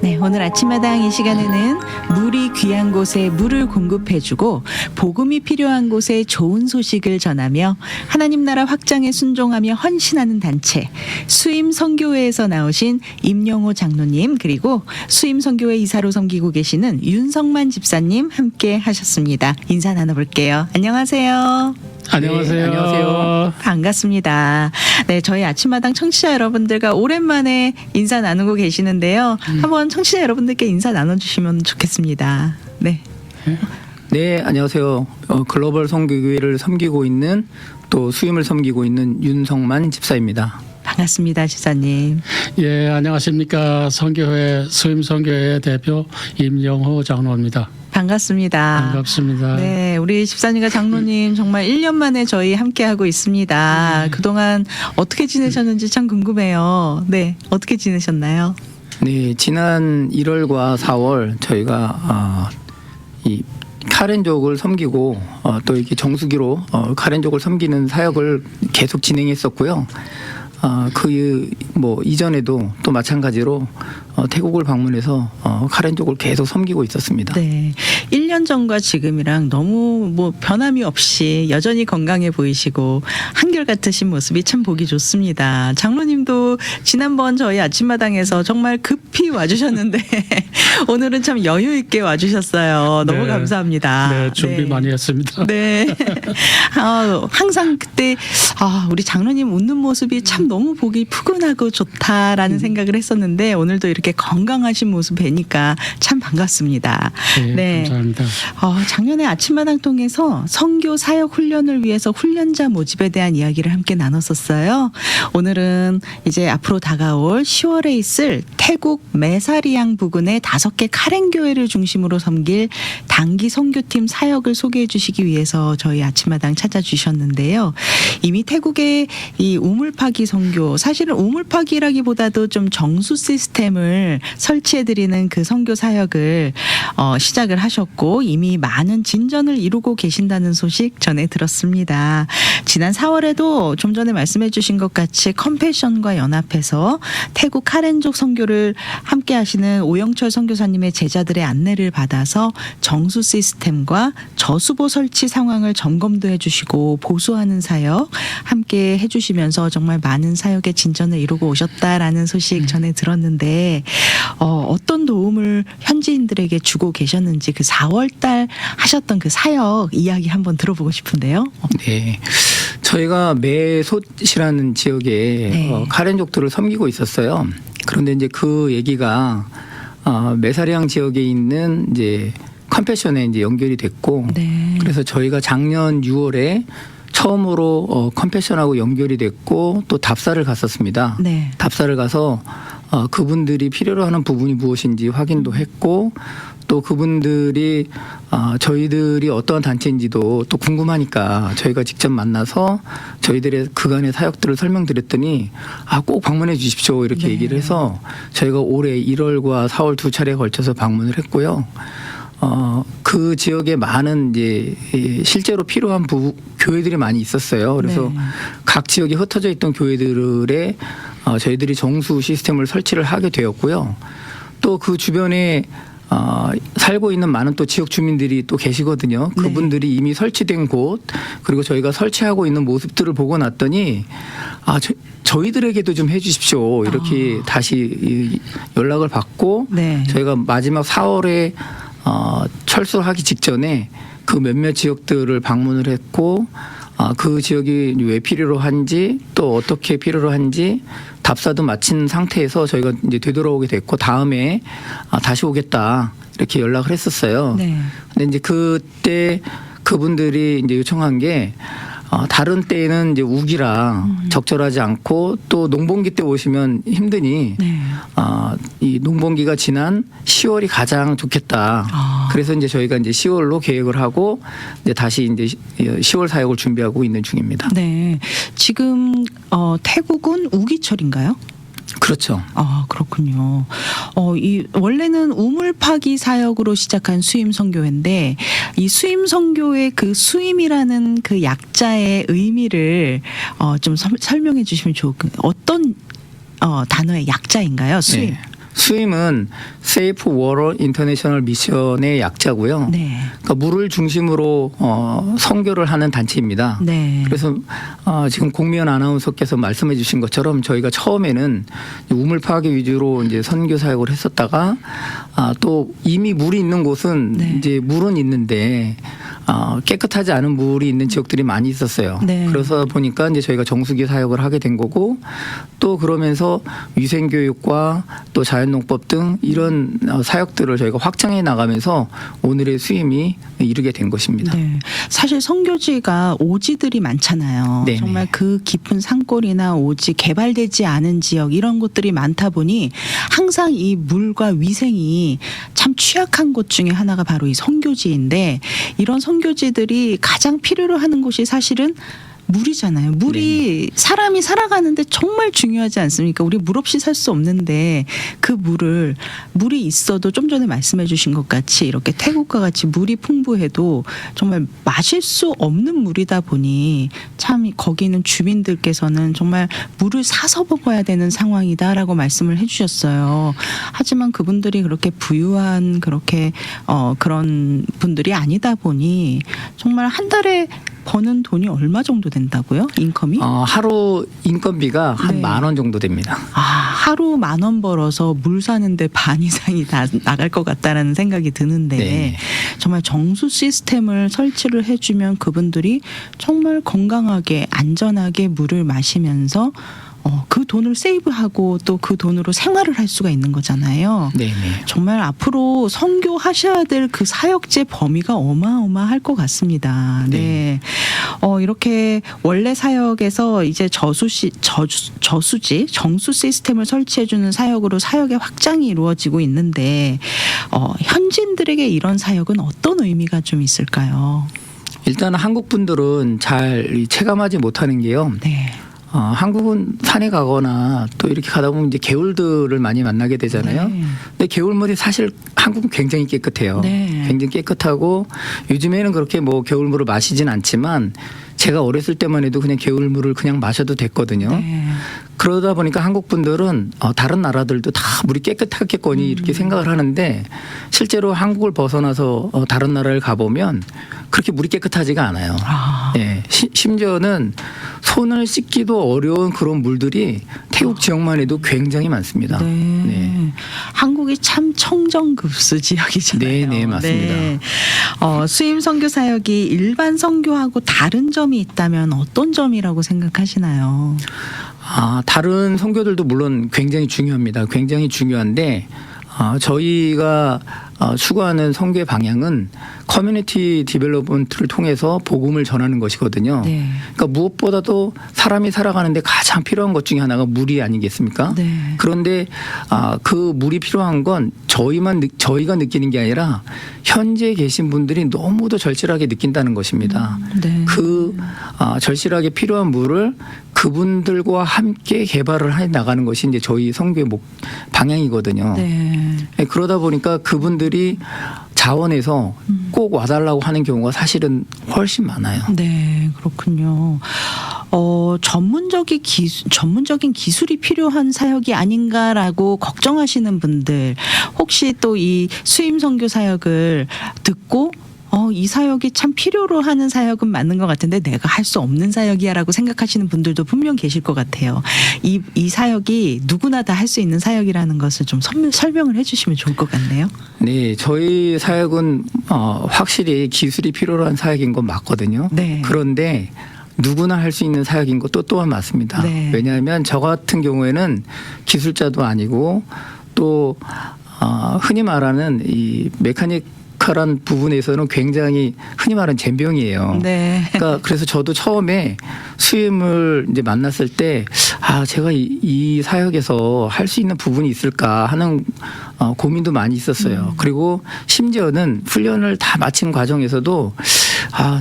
네, 오늘 아침마당 이 시간에는 물이 귀한 곳에 물을 공급해주고 복음이 필요한 곳에 좋은 소식을 전하며 하나님 나라 확장에 순종하며 헌신하는 단체 수임선교회에서 나오신 임영호 장로님, 그리고 수임선교회 이사로 섬기고 계시는 윤성만 집사님 함께 하셨습니다. 인사 나눠볼게요. 안녕하세요. 안녕하세요. 네, 안녕하세요. 반갑습니다. 네, 저희 아침마당 청취자 여러분들과 오랜만에 인사 나누고 계시는데요. 한번 청취자 여러분들께 인사 나눠주시면 좋겠습니다. 네. 네, 안녕하세요. 글로벌 선교교회를 섬기고 있는 또 수임을 섬기고 있는 윤성만 집사입니다. 반갑습니다, 집사님. 예, 안녕하십니까. 선교회 수임선교회 대표 임영호 장로입니다. 반갑습니다. 반갑습니다. 네, 우리 집사님과 장로님 정말 1년 만에 저희 함께하고 있습니다. 그동안 어떻게 지내셨는지 참 궁금해요. 네, 어떻게 지내셨나요? 네, 지난 1월과 4월 저희가 이 카렌족을 섬기고 또 이렇게 정수기로 카렌족을 섬기는 사역을 계속 진행했었고요. 그 뭐 이전에도 또 마찬가지로 태국을 방문해서 카렌족을 계속 섬기고 있었습니다. 네, 1년 전과 지금이랑 너무 뭐 변함이 없이 여전히 건강해 보이시고 한결같으신 모습이 참 보기 좋습니다. 장로님도 지난번 저희 아침마당에서 정말 급히 와주셨는데 오늘은 참 여유 있게 와주셨어요. 너무 네. 감사합니다. 네, 준비 많이 했습니다. 네. 항상 그때 우리 장로님 웃는 모습이 참 너무 보기 푸근하고 좋다라는 생각을 했었는데 오늘도 이렇게 건강하신 모습 뵈니까 참 반갑습니다. 네, 감사합니다. 작년에 아침마당 통해서 선교 사역 훈련을 위해서 훈련자 모집에 대한 이야기를 함께 나눴었어요. 오늘은 이제 앞으로 다가올 10월에 있을 태국 메사리앙 부근의 5개 카렌교회를 중심으로 섬길 단기 선교팀 사역을 소개해 주시기 위해서 저희 아침마당 찾아주셨는데요. 이미 태국의 이 우물파기 선교, 사실은 우물파기라기보다도 좀 정수 시스템을 설치해드리는 그 선교 사역을 시작을 하셨고 이미 많은 진전을 이루고 계신다는 소식 전해 들었습니다. 지난 4월에도 좀 전에 말씀해 주신 것 같이 컴패션과 연합해서 태국 카렌족 선교를 함께 하시는 오영철 선교사님의 제자들의 안내를 받아서 정수 시스템과 저수보 설치 상황을 점검도 해주시고 보수하는 사역 함께 해주시면서 정말 많은 사역의 진전을 이루고 오셨다라는 소식 전해 들었는데 어떤 도움을 현지인들에게 주고 계셨는지 그 4월달 하셨던 그 사역 이야기 한번 들어보고 싶은데요. 네, 저희가 메솥이라는 지역에 네. 카렌족들을 섬기고 있었어요. 그런데 이제 그 얘기가 메사리앙 지역에 있는 이제 컴패션에 이제 연결이 됐고, 네. 그래서 저희가 작년 6월에 처음으로 컴패션하고 연결이 됐고 또 답사를 갔었습니다. 네. 답사를 가서 그분들이 필요로 하는 부분이 무엇인지 확인도 했고 또 그분들이 저희들이 어떠한 단체인지도 또 궁금하니까 저희가 직접 만나서 저희들의 그간의 사역들을 설명드렸더니 꼭 방문해 주십시오 이렇게 네. 얘기를 해서 저희가 올해 1월과 4월 2차례에 걸쳐서 방문을 했고요. 그 지역에 많은 이제 실제로 필요한 교회들이 많이 있었어요. 그래서 네. 각 지역에 흩어져 있던 교회들에 저희들이 정수 시스템을 설치를 하게 되었고요. 또 그 주변에 살고 있는 많은 또 지역 주민들이 또 계시거든요. 네. 그분들이 이미 설치된 곳 그리고 저희가 설치하고 있는 모습들을 보고 났더니 저희들에게도 좀 해주십시오 이렇게 다시 연락을 받고 네. 저희가 마지막 4월에 철수하기 직전에 그 몇몇 지역들을 방문을 했고 그 지역이 왜 필요로 한지 또 어떻게 필요로 한지 답사도 마친 상태에서 저희가 이제 되돌아오게 됐고 다음에 다시 오겠다 이렇게 연락을 했었어요. 네. 근데 이제 그때 그분들이 이제 요청한 게 다른 때에는 이제 우기라 적절하지 않고 또 농번기 때 오시면 힘드니 네. 이 농번기가 지난 10월이 가장 좋겠다. 그래서 이제 저희가 이제 10월로 계획을 하고 이제 다시 이제 10월 사역을 준비하고 있는 중입니다. 네. 지금 태국은 우기철인가요? 그렇죠. 그렇군요. 원래는 우물파기 사역으로 시작한 수임 선교회인데 이 수임 선교의 그 수임이라는 그 약자의 의미를 좀 설명해 주시면 좋을 것 같아요. 어떤 단어의 약자인가요? 수임. 네. 수임은 Safe Water International Mission의 약자고요. 네. 그러니까 물을 중심으로 선교를 하는 단체입니다. 네. 그래서 지금 공미연 아나운서께서 말씀해 주신 것처럼 저희가 처음에는 우물 파괴 위주로 이제 선교 사역을 했었다가 또 이미 물이 있는 곳은 네. 이제 물은 있는데 깨끗하지 않은 물이 있는 지역들이 많이 있었어요. 네. 그래서 보니까 이제 저희가 정수기 사역을 하게 된 거고 또 그러면서 위생교육과 또 자연농법 등 이런 사역들을 저희가 확장해 나가면서 오늘의 수임이 이르게 된 것입니다. 네. 사실 선교지가 오지들이 많잖아요. 네네. 정말 그 깊은 산골이나 오지 개발되지 않은 지역 이런 곳들이 많다 보니 항상 이 물과 위생이 참 취약한 곳 중에 하나가 바로 이 선교지인데 이런 선교지들이 가장 필요로 하는 곳이 사실은 물이잖아요. 물이 사람이 살아가는데 정말 중요하지 않습니까? 우리 물 없이 살 수 없는데 그 물이 있어도 좀 전에 말씀해 주신 것 같이 이렇게 태국과 같이 물이 풍부해도 정말 마실 수 없는 물이다 보니 참 거기는 주민들께서는 정말 물을 사서 먹어야 되는 상황이다라고 말씀을 해 주셨어요. 하지만 그분들이 그렇게 부유한 그렇게 그런 분들이 아니다 보니 정말 한 달에 버는 돈이 얼마 정도 된다고요? 인컴이? 하루 인건비가 한 네. 10,000원 정도 됩니다. 하루 10,000원 벌어서 물 사는데 반 이상이 다 나갈 것 같다라는 생각이 드는데 네. 정말 정수 시스템을 설치를 해주면 그분들이 정말 건강하게 안전하게 물을 마시면서 그 돈을 세이브하고 또 그 돈으로 생활을 할 수가 있는 거잖아요. 네네. 정말 앞으로 선교하셔야 될 그 사역제 범위가 어마어마할 것 같습니다. 네. 이렇게 원래 사역에서 이제 저수지, 정수 시스템을 설치해주는 사역으로 사역의 확장이 이루어지고 있는데, 현지인들에게 이런 사역은 어떤 의미가 좀 있을까요? 일단 한국 분들은 잘 체감하지 못하는 게요. 네. 한국은 산에 가거나 또 이렇게 가다 보면 이제 개울들을 많이 만나게 되잖아요. 네. 근데 개울물이 사실 한국은 굉장히 깨끗해요. 네. 굉장히 깨끗하고 요즘에는 그렇게 뭐 개울물을 마시진 않지만 제가 어렸을 때만 해도 그냥 개울물을 그냥 마셔도 됐거든요. 네. 그러다 보니까 한국 분들은 다른 나라들도 다 물이 깨끗하겠거니 이렇게 생각을 하는데 실제로 한국을 벗어나서 다른 나라를 가보면 그렇게 물이 깨끗하지가 않아요. 예, 심지어는 손을 씻기도 어려운 그런 물들이 태국 지역만 해도 굉장히 많습니다. 네. 네. 한국이 참 청정급수 지역이잖아요. 네, 맞습니다. 수임 선교 사역이 일반 선교하고 다른 점이 있다면 어떤 점이라고 생각하시나요? 다른 선교들도 물론 굉장히 중요합니다. 굉장히 중요한데 저희가 추구하는 선교의 방향은 커뮤니티 디벨롭먼트를 통해서 복음을 전하는 것이거든요. 네. 그러니까 무엇보다도 사람이 살아가는데 가장 필요한 것 중에 하나가 물이 아니겠습니까? 네. 그런데 그 물이 필요한 건 저희가 느끼는 게 아니라 현재 계신 분들이 너무도 절실하게 느낀다는 것입니다. 네. 그 절실하게 필요한 물을 그분들과 함께 개발을 해 나가는 것이 이제 저희 선교의 방향이거든요. 네. 그러다 보니까 그분들이 자원에서 꼭 와달라고 하는 경우가 사실은 훨씬 많아요. 네, 그렇군요. 전문적인 기술이 필요한 사역이 아닌가라고 걱정하시는 분들, 혹시 또 이 수임 선교 사역을 듣고 이 사역이 참 필요로 하는 사역은 맞는 것 같은데 내가 할 수 없는 사역이야라고 생각하시는 분들도 분명 계실 것 같아요. 이 사역이 누구나 다 할 수 있는 사역이라는 것을 좀 설명을 해주시면 좋을 것 같네요. 네, 저희 사역은 확실히 기술이 필요로 한 사역인 건 맞거든요. 네. 그런데 누구나 할 수 있는 사역인 것도 또한 맞습니다. 네. 왜냐하면 저 같은 경우에는 기술자도 아니고 또 흔히 말하는 이 메카닉한 부분에서는 굉장히 흔히 말하는 젬병이에요. 네. 그러니까 그래서 저도 처음에 수임을 이제 만났을 때 제가 이 사역에서 할 수 있는 부분이 있을까 하는 고민도 많이 있었어요. 그리고 심지어는 훈련을 다 마친 과정에서도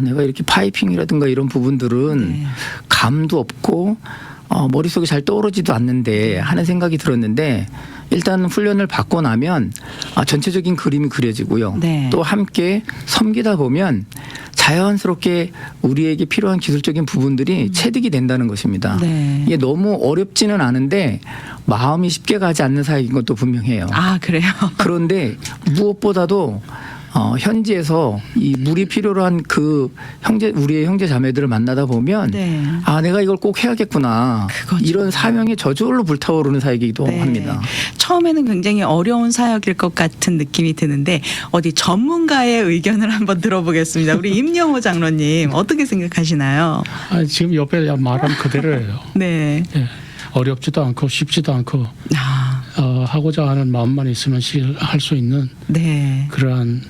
내가 이렇게 파이핑이라든가 이런 부분들은 네. 감도 없고 머릿속에 잘 떠오르지도 않는데 하는 생각이 들었는데 일단 훈련을 받고 나면 전체적인 그림이 그려지고요. 네. 또 함께 섬기다 보면 자연스럽게 우리에게 필요한 기술적인 부분들이 체득이 된다는 것입니다. 네. 이게 너무 어렵지는 않은데 마음이 쉽게 가지 않는 사역인 것도 분명해요. 아, 그래요? 그런데 무엇보다도 현지에서 이 물이 필요로 한 그 우리의 형제 자매들을 만나다 보면 네. 아, 내가 이걸 꼭 해야겠구나. 그거죠. 이런 사명이 저절로 불타오르는 사역이기도 네. 합니다. 처음에는 굉장히 어려운 사역일 것 같은 느낌이 드는데 어디 전문가의 의견을 한번 들어보겠습니다. 우리 임영호 장로님 어떻게 생각하시나요? 지금 옆에 말한 그대로예요. 네. 예. 어렵지도 않고 쉽지도 않고 아, 하고자 하는 마음만 있으면 할 수 있는 네. 그러한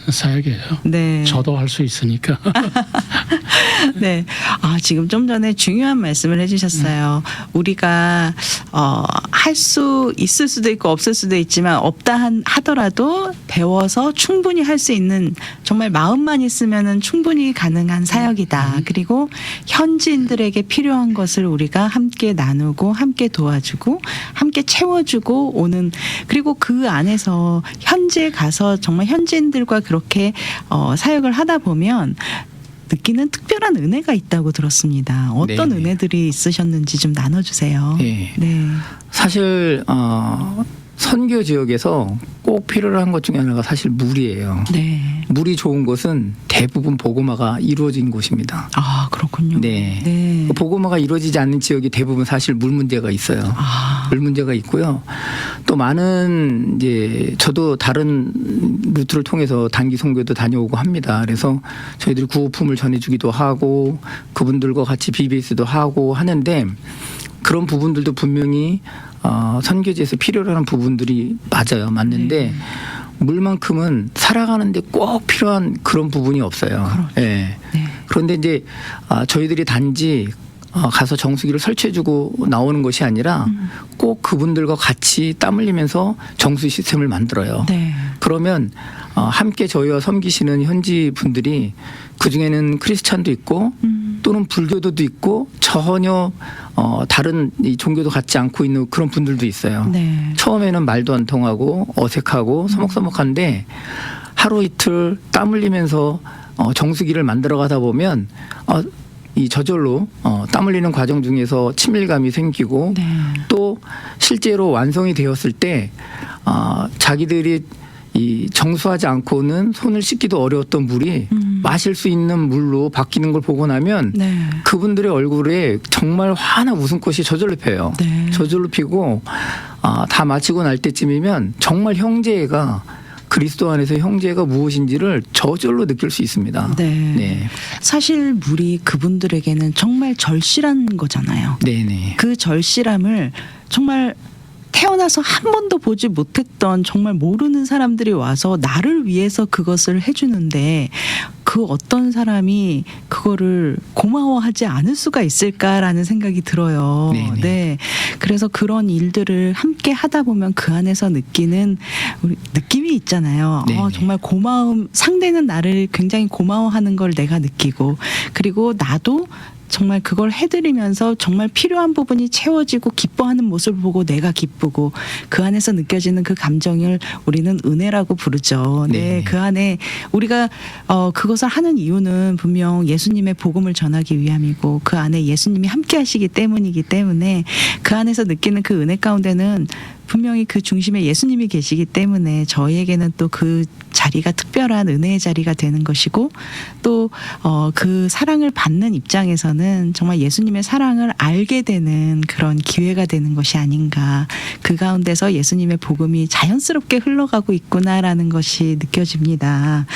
사역이에요. 네. 저도 할 수 있으니까. 네. 아, 지금 좀 전에 중요한 말씀을 해주셨어요. 우리가 할 수 있을 수도 있고 없을 수도 있지만 없다 하더라도 배워서 충분히 할 수 있는 정말 마음만 있으면은 충분히 가능한 사역이다. 그리고 현지인들에게 필요한 것을 우리가 함께 나누고 함께 도와주고 함께 채워주고 오는 그리고 그 안에서 현지에 가서 정말 현지인들과 그렇게 사역을 하다 보면 느끼는 특별한 은혜가 있다고 들었습니다. 어떤 네. 은혜들이 있으셨는지 좀 나눠주세요. 네. 네. 사실 선교 지역에서 꼭 필요로 한 것 중에 하나가 사실 물이에요. 네. 물이 좋은 곳은 대부분 보고마가 이루어진 곳입니다. 아, 그렇군요. 네. 네. 보고마가 이루어지지 않는 지역이 대부분 사실 물 문제가 있어요. 아, 물 문제가 있고요. 또 많은 이제 저도 다른 루트를 통해서 단기 선교도 다녀오고 합니다. 그래서 저희들이 구호품을 전해주기도 하고 그분들과 같이 BBS도 하고 하는데 그런 부분들도 분명히 선교지에서 필요로 하는 부분들이 맞는데 네. 물만큼은 살아가는데 꼭 필요한 그런 부분이 없어요. 예. 네. 그런데 이제 저희들이 단지 가서 정수기를 설치해주고 나오는 것이 아니라 꼭 그분들과 같이 땀 흘리면서 정수 시스템을 만들어요. 네. 그러면 함께 저희와 섬기시는 현지 분들이 그 중에는 크리스찬도 있고 또는 불교도도 있고 전혀 다른 이 종교도 갖지 않고 있는 그런 분들도 있어요. 네. 처음에는 말도 안 통하고 어색하고 서먹서먹한데 하루 이틀 땀 흘리면서 정수기를 만들어 가다 보면 이 저절로 땀 흘리는 과정 중에서 친밀감이 생기고 네. 또 실제로 완성이 되었을 때 자기들이 이 정수하지 않고는 손을 씻기도 어려웠던 물이 마실 수 있는 물로 바뀌는 걸 보고 나면 네. 그분들의 얼굴에 정말 환한 웃음꽃이 저절로 펴요. 네. 저절로 피고 다 마치고 날 때쯤이면 정말 형제가 그리스도 안에서 형제가 무엇인지를 저절로 느낄 수 있습니다. 네. 네. 사실 물이 그분들에게는 정말 절실한 거잖아요. 네네. 그 절실함을 정말 태어나서 한 번도 보지 못했던 정말 모르는 사람들이 와서 나를 위해서 그것을 해주는데 그 어떤 사람이 그거를 고마워하지 않을 수가 있을까라는 생각이 들어요. 네네. 네. 그래서 그런 일들을 함께 하다 보면 그 안에서 느끼는 느낌이 있잖아요. 네네. 정말 고마움, 상대는 나를 굉장히 고마워하는 걸 내가 느끼고 그리고 나도 정말 그걸 해드리면서 정말 필요한 부분이 채워지고 기뻐하는 모습을 보고 내가 기쁘고 그 안에서 느껴지는 그 감정을 우리는 은혜라고 부르죠. 네, 네. 그 안에 우리가 그것을 하는 이유는 분명 예수님의 복음을 전하기 위함이고 그 안에 예수님이 함께하시기 때문이기 때문에 그 안에서 느끼는 그 은혜 가운데는 분명히 그 중심에 예수님이 계시기 때문에 저희에게는 또 그 자리가 특별한 은혜의 자리가 되는 것이고 또 그 사랑을 받는 입장에서는 정말 예수님의 사랑을 알게 되는 그런 기회가 되는 것이 아닌가. 그 가운데서 예수님의 복음이 자연스럽게 흘러가고 있구나라는 것이 느껴집니다.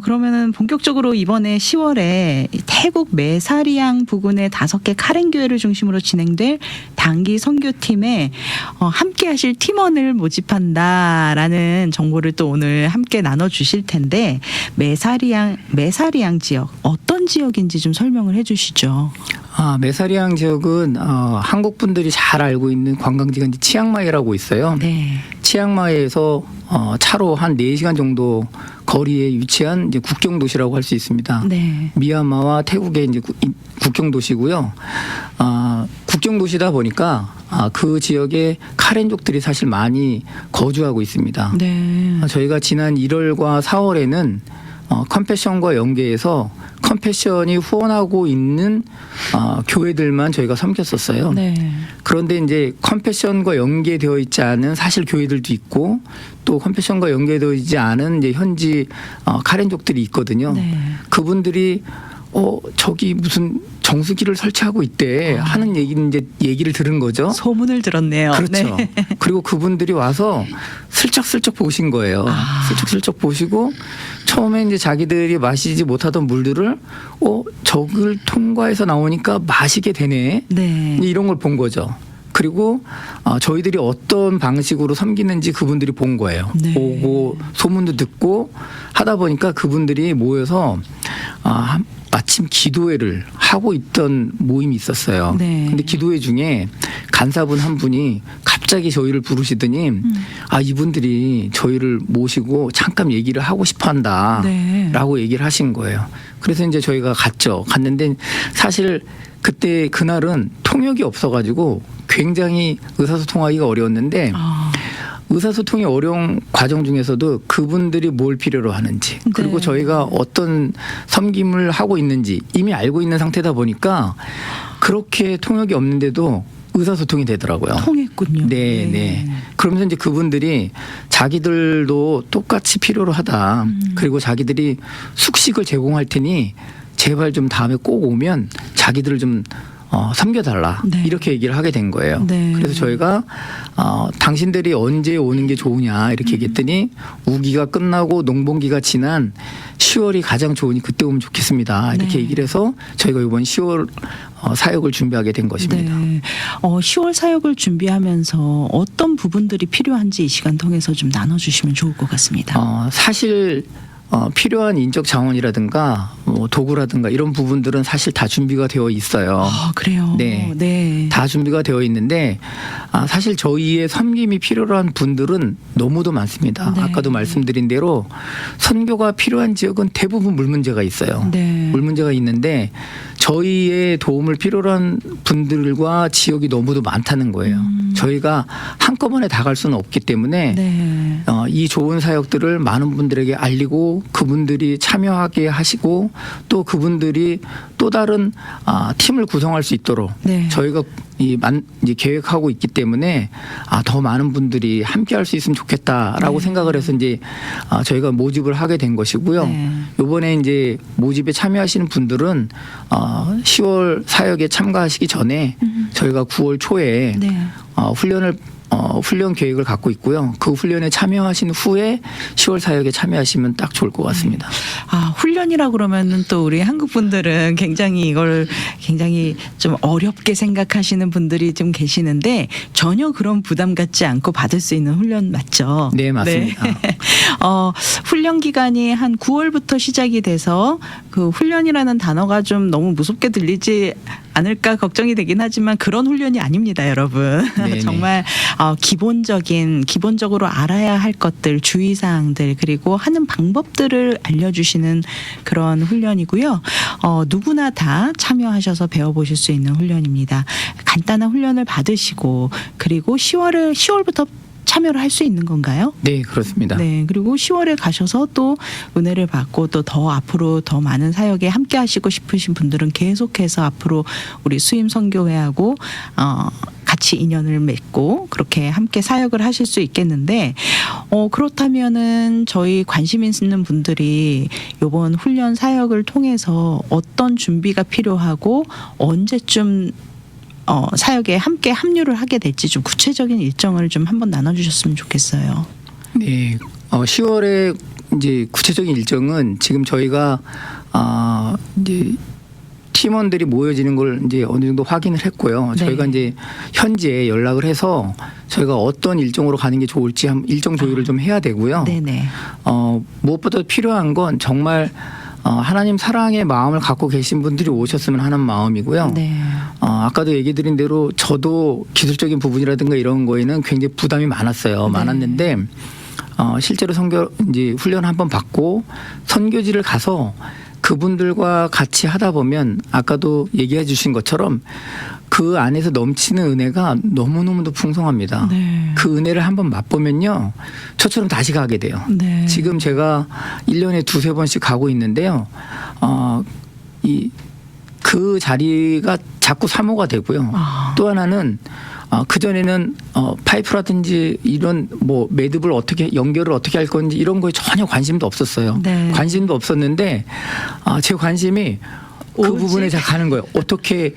그러면은 본격적으로 이번에 10월에 태국 메사리앙 부근의 5개 카렌 교회를 중심으로 진행될 단기 선교팀에 함께 하실 팀원을 모집한다라는 정보를 또 오늘 함께 나눠 주실 텐데 메사리앙 지역 어떤 지역인지 좀 설명을 해 주시죠. 메사리앙 지역은 한국 분들이 잘 알고 있는 관광지가 이제 치앙마이라고 있어요. 네. 치앙마이에서 차로 한 4시간 정도 거리에 위치한 이제 국경 도시라고 할 수 있습니다. 네. 미얀마와 태국의 이제 국경 도시고요. 국경 도시다 보니까 그 지역에 카렌족들이 사실 많이 거주하고 있습니다. 네. 저희가 지난 1월과 4월에는 컴패션과 연계해서 컴패션이 후원하고 있는 교회들만 저희가 섬겼었어요. 네. 그런데 이제 컴패션과 연계되어 있지 않은 사실 교회들도 있고 또 컴패션과 연계되어 있지 않은 이제 현지 카렌족들이 있거든요. 네. 그분들이 저기 무슨 정수기를 설치하고 있대 하는 얘기를 들은 거죠. 소문을 들었네요. 그렇죠. 네. 그리고 그분들이 와서 슬쩍슬쩍 보신 거예요. 슬쩍슬쩍 보시고 처음에 이제 자기들이 마시지 못하던 물들을 저걸 통과해서 나오니까 마시게 되네. 네. 이런 걸 본 거죠. 그리고 저희들이 어떤 방식으로 섬기는지 그분들이 본 거예요. 네. 보고 소문도 듣고 하다 보니까 그분들이 모여서 마침 기도회를 하고 있던 모임이 있었어요. 네. 근데 기도회 중에 간사분 한 분이 갑자기 저희를 부르시더니 이분들이 저희를 모시고 잠깐 얘기를 하고 싶어 한다. 네. 라고 얘기를 하신 거예요. 그래서 이제 저희가 갔는데 사실 그날은 통역이 없어가지고 굉장히 의사소통하기가 어려웠는데 의사소통이 어려운 과정 중에서도 그분들이 뭘 필요로 하는지 그리고 네. 저희가 어떤 섬김을 하고 있는지 이미 알고 있는 상태다 보니까 그렇게 통역이 없는데도 의사소통이 되더라고요. 통했군요. 네. 그러면서 이제 그분들이 자기들도 똑같이 필요로 하다. 그리고 자기들이 숙식을 제공할 테니 제발 좀 다음에 꼭 오면 자기들을 좀 섬겨달라. 네. 이렇게 얘기를 하게 된 거예요. 네. 그래서 저희가 당신들이 언제 오는 게 좋으냐 이렇게 얘기했더니 우기가 끝나고 농번기가 지난 10월이 가장 좋으니 그때 오면 좋겠습니다. 이렇게 네. 얘기를 해서 저희가 이번 10월 사역을 준비하게 된 것입니다. 네. 10월 사역을 준비하면서 어떤 부분들이 필요한지 이 시간 통해서 좀 나눠주시면 좋을 것 같습니다. 사실 필요한 인적 자원이라든가 도구라든가 이런 부분들은 사실 다 준비가 되어 있어요. 그래요? 네. 다 준비가 되어 있는데 사실 저희의 섬김이 필요한 분들은 너무도 많습니다. 네. 아까도 말씀드린 대로 선교가 필요한 지역은 대부분 물 문제가 있어요. 네. 물 문제가 있는데 저희의 도움을 필요로 한 분들과 지역이 너무도 많다는 거예요. 저희가 한꺼번에 다 갈 수는 없기 때문에 네. 이 좋은 사역들을 많은 분들에게 알리고 그분들이 참여하게 하시고 또 그분들이 또 다른 팀을 구성할 수 있도록 네. 저희가 이제 계획하고 있기 때문에 더 많은 분들이 함께할 수 있으면 좋겠다라고 네. 생각을 해서 이제 저희가 모집을 하게 된 것이고요. 네. 이번에 이제 모집에 참여하시는 분들은 10월 사역에 참가하시기 전에 저희가 9월 초에 네. 훈련 계획을 갖고 있고요. 그 훈련에 참여하신 후에 10월 사역에 참여하시면 딱 좋을 것 같습니다. 훈련이라 그러면은 또 우리 한국 분들은 굉장히 이걸 굉장히 좀 어렵게 생각하시는 분들이 좀 계시는데 전혀 그런 부담 갖지 않고 받을 수 있는 훈련 맞죠? 네, 맞습니다. 훈련 기간이 한 9월부터 시작이 돼서 그 훈련이라는 단어가 좀 너무 무섭게 들리지 않을까 걱정이 되긴 하지만 그런 훈련이 아닙니다, 여러분. 네네. 정말 기본적으로 알아야 할 것들, 주의사항들 그리고 하는 방법들을 알려주시는 그런 훈련이고요. 누구나 다 참여하셔서 배워보실 수 있는 훈련입니다. 간단한 훈련을 받으시고 그리고 10월부터 참여를 할 수 있는 건가요? 네, 그렇습니다. 네, 그리고 10월에 가셔서 또 은혜를 받고 또 더 앞으로 더 많은 사역에 함께 하시고 싶으신 분들은 계속해서 앞으로 우리 수임 선교회하고 같이 인연을 맺고 그렇게 함께 사역을 하실 수 있겠는데 그렇다면은 저희 관심 있는 분들이 이번 훈련 사역을 통해서 어떤 준비가 필요하고 언제쯤 사역에 함께 합류를 하게 될지 좀 구체적인 일정을 좀 한번 나눠주셨으면 좋겠어요. 네, 10월에 이제 구체적인 일정은 지금 저희가 이제 팀원들이 모여지는 걸 이제 어느 정도 확인을 했고요. 네. 저희가 이제 현지에 연락을 해서 저희가 어떤 일정으로 가는 게 좋을지 일정 조율을 좀 해야 되고요. 네네. 무엇보다 필요한 건 정말 하나님 사랑의 마음을 갖고 계신 분들이 오셨으면 하는 마음이고요. 네. 아까도 얘기 드린 대로 저도 기술적인 부분이라든가 이런 거에는 굉장히 부담이 많았어요. 네. 많았는데 실제로 이제 훈련 한번 받고 선교지를 가서 그분들과 같이 하다 보면 아까도 얘기해 주신 것처럼 그 안에서 넘치는 은혜가 너무너무도 풍성합니다. 네. 그 은혜를 한번 맛보면요. 저처럼 다시 가게 돼요. 네. 지금 제가 1년에 2-3번씩 가고 있는데요. 그 자리가 자꾸 사모가 되고요. 또 하나는 그전에는 파이프라든지 이런 뭐 매듭을 어떻게 연결을 어떻게 할 건지 이런 거에 전혀 관심도 없었어요. 네. 관심도 없었는데 제 관심이 그 오직. 부분에 잘 가는 거예요. 어떻게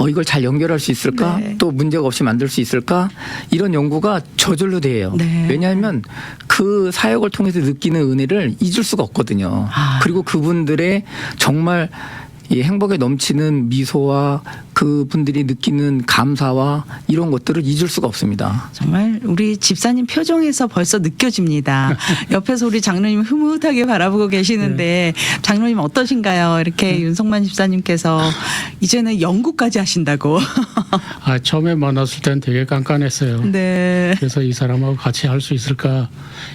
이걸 잘 연결할 수 있을까? 네. 또 문제가 없이 만들 수 있을까? 이런 연구가 저절로 돼요. 네. 왜냐하면 그 사역을 통해서 느끼는 은혜를 잊을 수가 없거든요. 그리고 그분들의 정말 이 행복에 넘치는 미소와 그분들이 느끼는 감사와 이런 것들을 잊을 수가 없습니다. 정말 우리 집사님 표정에서 벌써 느껴집니다. 옆에서 우리 장로님 흐뭇하게 바라보고 계시는데 장로님 어떠신가요? 이렇게 윤성만 집사님께서 이제는 연구까지 하신다고. 처음에 만났을 땐 되게 깐깐했어요. 네. 그래서 이 사람하고 같이 할 수 있을까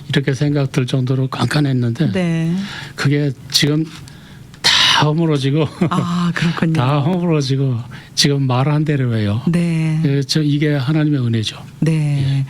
이렇게 생각 들 정도로 깐깐했는데 네. 그게 지금 다 허물어지고 그렇군요. 다 허물어지고 지금 말한 대로 해요. 네. 이게 하나님의 은혜죠. 네.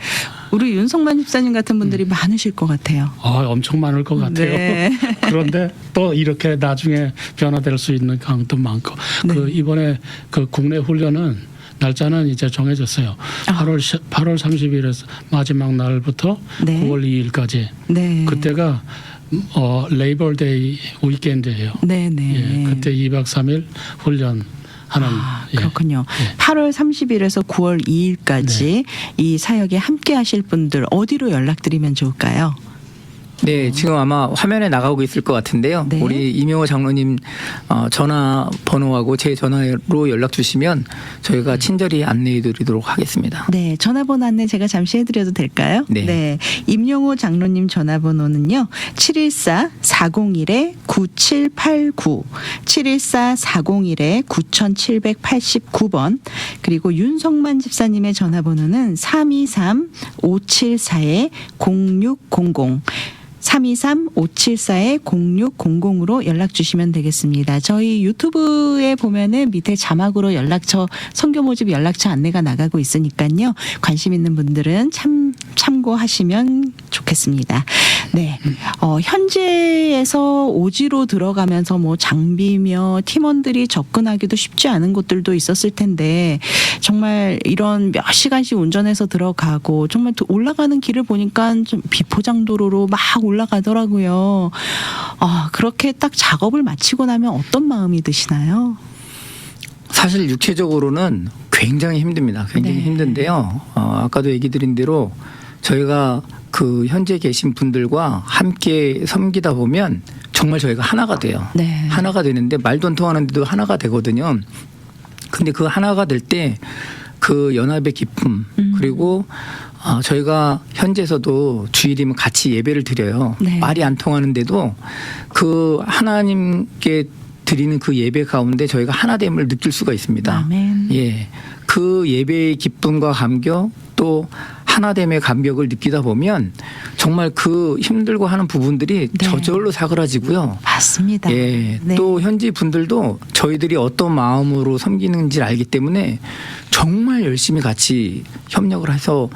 우리 윤성만 집사님 같은 분들이 많으실 것 같아요. 엄청 많을 것 같아요. 네. 그런데 또 이렇게 나중에 변화될 수 있는 강도 많고 네. 이번에 그 국내 훈련은 날짜는 이제 정해졌어요. 8월 30일에서 마지막 날부터 네. 9월 2일까지. 네. 그때가 레이버데이 위켄드예요. 네네. 그때 2박 3일 훈련하는. 그렇군요. 8월 30일에서 9월 2일까지 이 사역에 함께 하실 분들 어디로 연락드리면 좋을까요? 네, 지금 아마 화면에 나가고 있을 것 같은데요. 네. 우리 이명호 장로님 전화번호하고 제 전화로 연락 주시면 저희가 친절히 안내해 드리도록 하겠습니다. 네, 전화번호 안내 제가 잠시 해드려도 될까요? 네. 임용호 장로님 전화번호는요. 714-401-9789 714-401-9789번 그리고 윤성만 집사님의 전화번호는 323-574-0600 323-574-0600으로 연락 주시면 되겠습니다. 저희 유튜브에 보면은 밑에 자막으로 연락처 선교 모집 연락처 안내가 나가고 있으니까요. 관심 있는 분들은 참고하시면 좋겠습니다. 네. 현재에서 오지로 들어가면서 뭐 장비며 팀원들이 접근하기도 쉽지 않은 곳들도 있었을 텐데 정말 이런 몇 시간씩 운전해서 들어가고 정말 올라가는 길을 보니까 좀 비포장도로로 막 올라가더라고요. 그렇게 딱 작업을 마치고 나면 어떤 마음이 드시나요? 사실 육체적으로는 굉장히 힘듭니다. 굉장히 네. 힘든데요. 아까도 얘기 드린 대로 저희가 그 현재 계신 분들과 함께 섬기다 보면 정말 저희가 하나가 돼요. 네. 하나가 되는데 말도 안 통하는데도 하나가 되거든요. 근데 그 하나가 될 때 그 연합의 기쁨 그리고 저희가 현지에서도 주일이면 같이 예배를 드려요. 네. 말이 안 통하는데도 그 하나님께 드리는 그 예배 가운데 저희가 하나됨을 느낄 수가 있습니다. 아멘. 예. 그 예배의 기쁨과 감격 또 하나됨의 감격을 느끼다 보면 정말 그 힘들고 하는 부분들이 네. 저절로 사그라지고요. 맞습니다. 예. 네. 또 현지 분들도 저희들이 어떤 마음으로 섬기는지를 알기 때문에 정말 열심히 같이 협력을 해서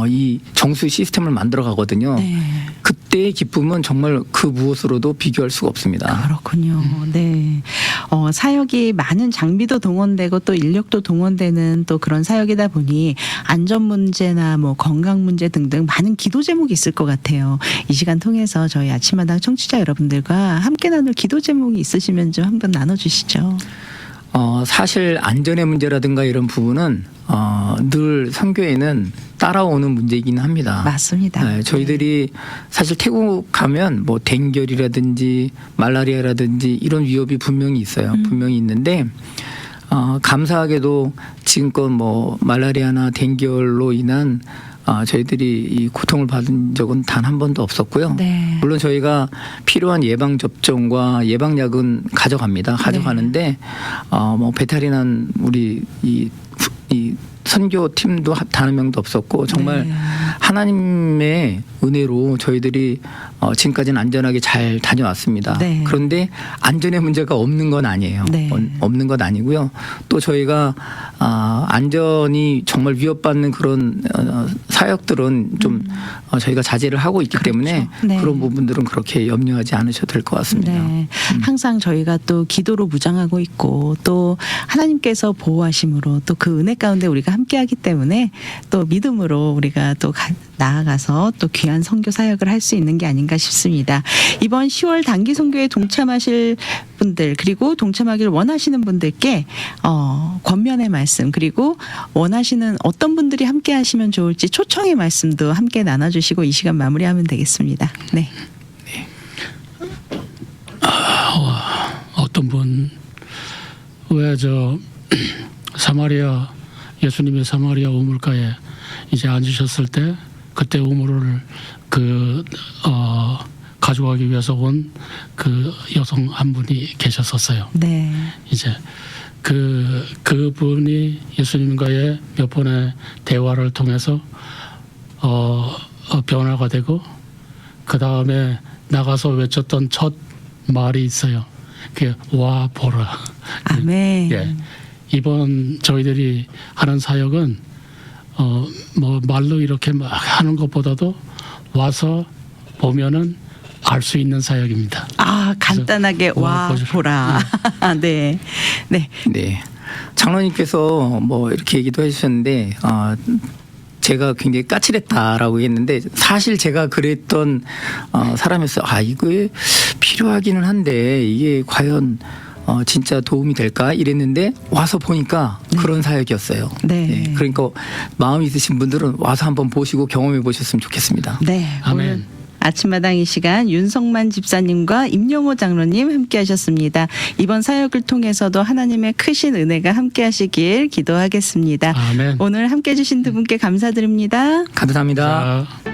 이 정수 시스템을 만들어 가거든요. 네. 그때의 기쁨은 정말 그 무엇으로도 비교할 수가 없습니다. 그렇군요. 네. 사역이 많은 장비도 동원되고 또 인력도 동원되는 또 그런 사역이다 보니 안전 문제나 뭐 건강 문제 등등 많은 기도 제목이 있을 것 같아요. 이 시간 통해서 저희 아침마당 청취자 여러분들과 함께 나눌 기도 제목이 있으시면 좀 한번 나눠주시죠. 사실 안전의 문제라든가 이런 부분은 늘 선교에는 따라오는 문제이긴 합니다. 맞습니다. 네, 저희들이 사실 태국 가면 뭐 댕결이라든지 말라리아라든지 이런 위협이 분명히 있어요. 분명히 있는데 감사하게도 지금껏 뭐 말라리아나 댕결로 인한 저희들이 이 고통을 받은 적은 단 한 번도 없었고요. 네. 물론 저희가 필요한 예방 접종과 예방약은 가져가는데 뭐 배탈이 난 우리 이 선교팀도 단 한 명도 없었고 정말 네. 하나님의 은혜로 저희들이 지금까지는 안전하게 잘 다녀왔습니다. 네. 그런데 안전의 문제가 없는 건 아니에요. 네. 없는 건 아니고요. 또 저희가 안전이 정말 위협받는 그런 사역들은 좀 저희가 자제를 하고 있기 때문에 네. 그런 부분들은 그렇게 염려하지 않으셔도 될 것 같습니다. 네. 항상 저희가 또 기도로 무장하고 있고 또 하나님께서 보호하심으로 또 그 은혜 가운데 우리가 함께하기 때문에 또 믿음으로 우리가 또 나아가서 또 귀한 선교 사역을 할 수 있는 게 아닌가 싶습니다. 이번 10월 단기 선교에 동참하실 분들 그리고 동참하기를 원하시는 분들께 권면의 말씀 그리고 원하시는 어떤 분들이 함께 하시면 좋을지 초청의 말씀도 함께 나눠주시고 이 시간 마무리하면 되겠습니다. 네. 어떤 분 왜 사마리아 예수님이 사마리아 우물가에 이제 앉으셨을 때 그때 우물을 가져가기 위해서 온 그 여성 한 분이 계셨었어요. 네. 이제 그분이 예수님과의 몇 번의 대화를 통해서 변화가 되고 그 다음에 나가서 외쳤던 첫 말이 있어요. 그게 와 보라. 아멘. 예. 이번 저희들이 하는 사역은 뭐 말로 이렇게 막 하는 것보다도 와서 보면은 알 수 있는 사역입니다. 아, 간단하게 와 보십시오. 보라. 네. 네. 네. 장로님께서 뭐 이렇게 얘기도 해주셨는데 제가 굉장히 까칠했다라고 했는데 사실 제가 그랬던 사람이었어요. 이게 필요하기는 한데 이게 과연 진짜 도움이 될까 이랬는데 와서 보니까 그런 사역이었어요. 네. 그러니까 마음 있으신 분들은 와서 한번 보시고 경험해 보셨으면 좋겠습니다. 네. 아멘. 오늘 아침마당 이 시간 윤성만 집사님과 임영호 장로님 함께 하셨습니다. 이번 사역을 통해서도 하나님의 크신 은혜가 함께 하시길 기도하겠습니다. 아멘. 오늘 함께 해주신 두 분께 감사드립니다. 감사합니다. 자,